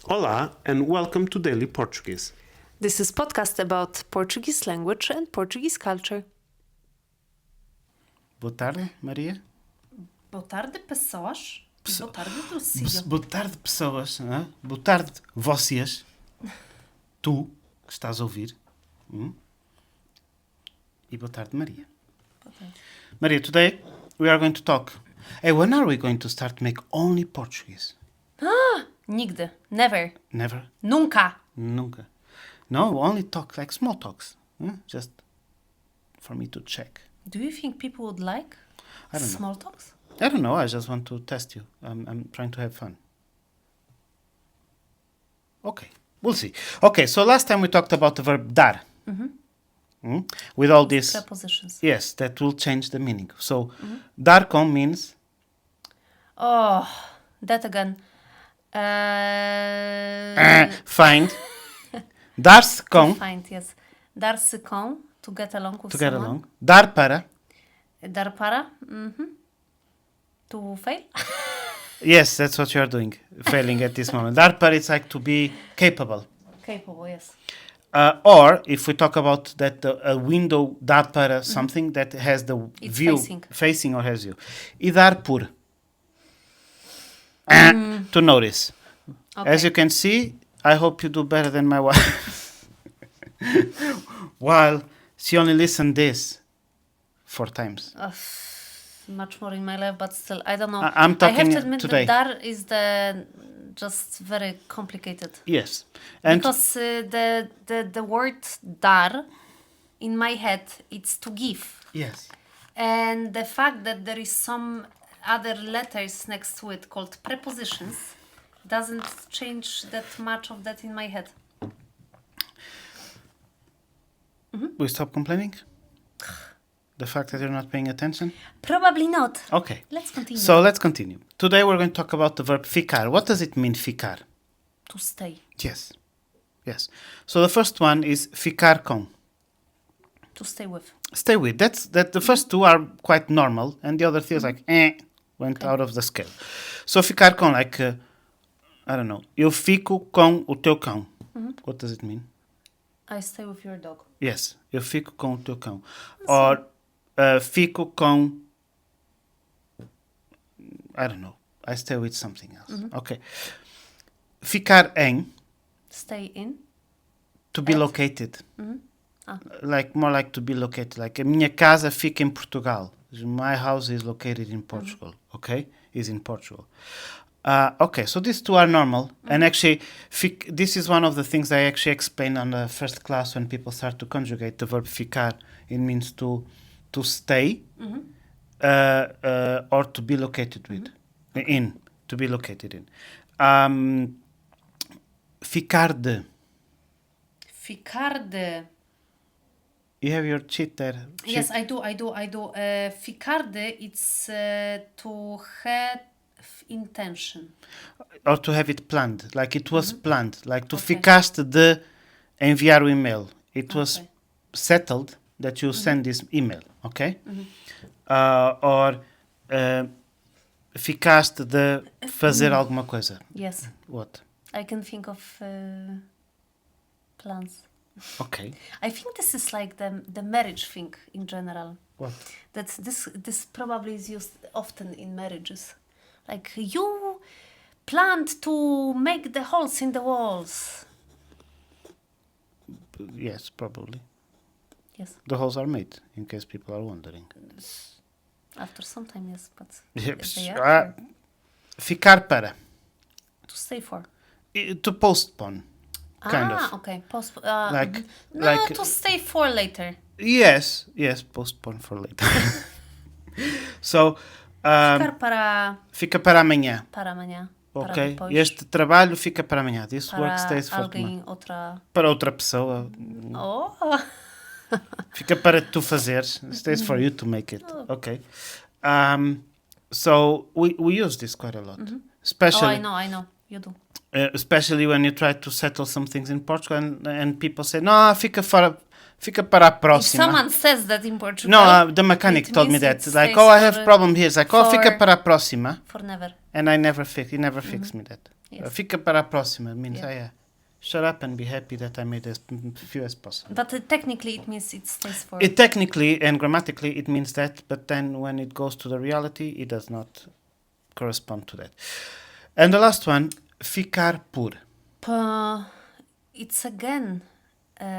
Olá and welcome to Daily Portuguese. This is podcast about Portuguese language and Portuguese culture. Boa tarde, Maria. Boa tarde, pessoas. Boa tarde, Dulcídio. Boa tarde, pessoas. Boa tarde, vocês. Tu, que estás a ouvir. E boa tarde, Maria. Boa tarde. Maria, today we are going to talk. Hey, when are we going to start to make only Portuguese? Nigdy. Never. Never? Nunca. Nunca. No, only talk, like small talks. Just for me to check. Do you think people would like I don't know. small talks? I don't know, I just want to test you. I'm trying to have fun. Okay, we'll see. Okay, so last time we talked about the verb dar. With all this... Prepositions. Yes, that will change the meaning. So, dar com means... Oh, that again. Find. Dar-se com, Find, yes. Dar-se com, to get along with to get someone. along. Dar para. Dar para. To fail. Yes, that's what you are doing, failing at this moment. Dar para, it's like to be capable. Capable, yes. Or, if we talk about that a window dá para something that has the It's view facing. or has you. E dar por. To notice. Okay. As you can see, I hope you do better than my wife. While she only listened this 4 times. Much more in my life, but still, I don't know. I'm talking I have to admit today. that dar is the just very complicated. Yes. And Because the word dar, in my head, it's to give. yes. And the fact that there is some other letters next to it called prepositions doesn't change that much of that in my head. We stop complaining? The fact that you're not paying attention? Probably not. Okay. Let's continue. So let's continue. Today we're going to talk about the verb ficar. What does it mean, ficar? To stay. Yes. Yes. So the first one is ficar com. To stay with. Stay with. That the first two are quite normal, and the other three is like went out of the scale. So ficar com, like I don't know. Eu fico com o teu cão. What does it mean? I stay with your dog. Yes. Eu fico com o teu cão. Or fico com. I don't know. I stay with something else. Okay. Ficar em. Stay in. To be At. located. Like more like to be located. Like a minha casa fica em Portugal. My house is located in Portugal. Okay, is in Portugal. Okay, so these two are normal, and actually, this is one of the things I actually explain on the first class when people start to conjugate the verb ficar. It means to stay, or to be located with, in, to be located in. Ficar de. Ficar de. You have your cheat there. Yes, I do. Ficar de, it's to have intention. Or to have it planned, like it was planned, like tu Okay. ficaste de enviar o email. It was Okay. settled that you send this email, okay? Or ficaste de fazer alguma coisa. Yes, What? I can think of plans. Okay. I think this is like the marriage thing in general. What? That this probably is used often in marriages. Like you planned to make the holes in the walls. Yes, probably. Yes, The holes are made, in case people are wondering. after some time, yes, but Yes. they are Ficar para. to stay for. To postpone. Kind of. Okay. Like- no, like- to stay for later. Yes, postpone for later. So, Ficar para fica para amanhã. amanhã. Para Ok, depois. este trabalho fica para amanhã. This Para work stays for tomorrow. alguém outra. Para outra pessoa. Oh. Fica para tu fazeres. Stays for you to make it. Ok. So we use this quite a lot. Oh, Especially, I know. You do. especially when you try to settle some things in Portugal and people say, no, fica para a If próxima. someone says that in Portugal, No, the mechanic it told me means that. it It's like, stays I have for- problem here. It's like, for- fica para a próxima. for never. And I never fix. He never fixed me that. Yes. Fica para a próxima means, Yeah. shut up and be happy that I made as few as possible. But technically it means it stays for... It technically and grammatically it means that, but then when it goes to the reality, it does not correspond to that. And the last one, ficar por. It's again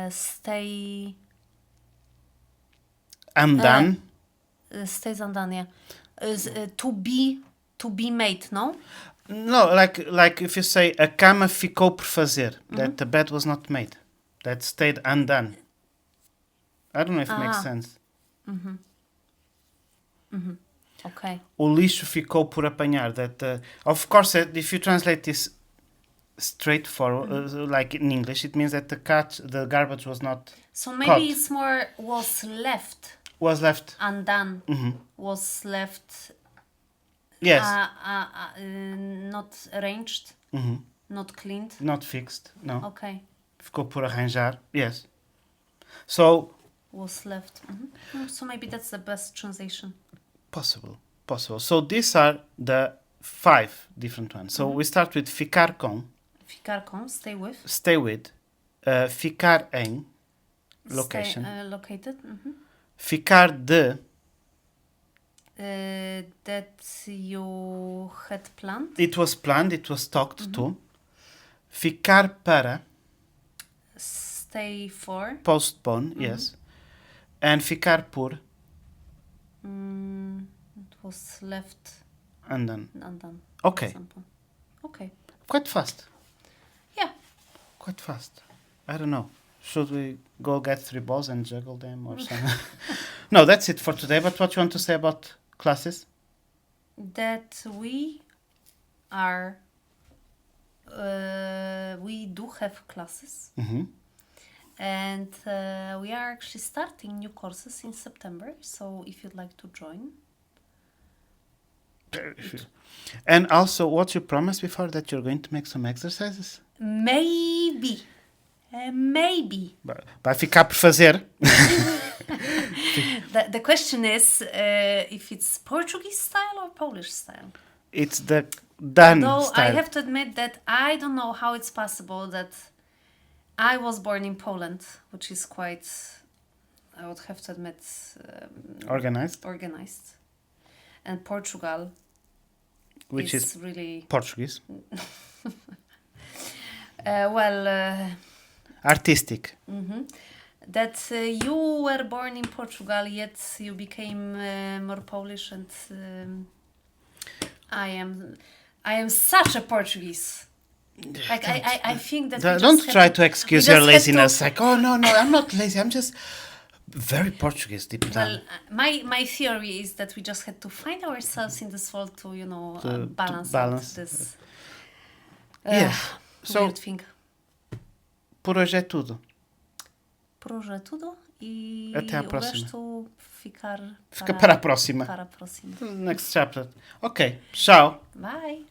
stay... Undone. stays undone, yeah. To be made, no? No, like if you say a cama ficou por fazer, that the bed was not made, that stayed undone. I don't know if it makes sense. Okay. O lixo ficou por apanhar. That of course, if you translate this straight forward, like in English, it means that the garbage was not So maybe caught. it's more was left undone, was left Yes, not arranged, not cleaned. not fixed. No, Okay. ficou por arranjar. Yes. So Was left. So maybe that's the best translation. possible. So these are the 5 different ones. So we start with ficar com, Ficar com, stay with. stay with, ficar em, location, Stay, located. ficar de, That you had planned. it was planned, it was talked to, ficar para, Stay for. postpone, yes, and ficar por, It was left undone. undone. Okay, Example. Okay. quite fast. Yeah. Quite fast. I don't know. Should we go get 3 balls and juggle them or something? No, that's it for today. But what you want to say about classes? That we are. We do have classes. And we are actually starting new courses in September. So if you'd like to join. And also, what you promised before, that you're going to make some exercises? Maybe. Maybe. Vai ficar por fazer. The question is if it's Portuguese style or Polish style. It's the done Though style. I have to admit that I don't know how it's possible that I was born in Poland, which is quite, I would have to admit, Organized, organized. And Portugal which is really, Portuguese. Artistic. that you were born in Portugal, yet you became more Polish, and I am such a Portuguese. Like I think that we Don't just try had to excuse we your just had to- laziness. Like, oh no, I'm not lazy. I'm just very Portuguese deep Well, down. my theory is that we just had to find ourselves in this world to To balance balance. out this Yeah. So weird thing. por hoje é tudo. Por hoje é tudo e Até à o próxima. resto ficar Fica para a próxima. para a próxima. Next chapter. Ok. Tchau. Bye.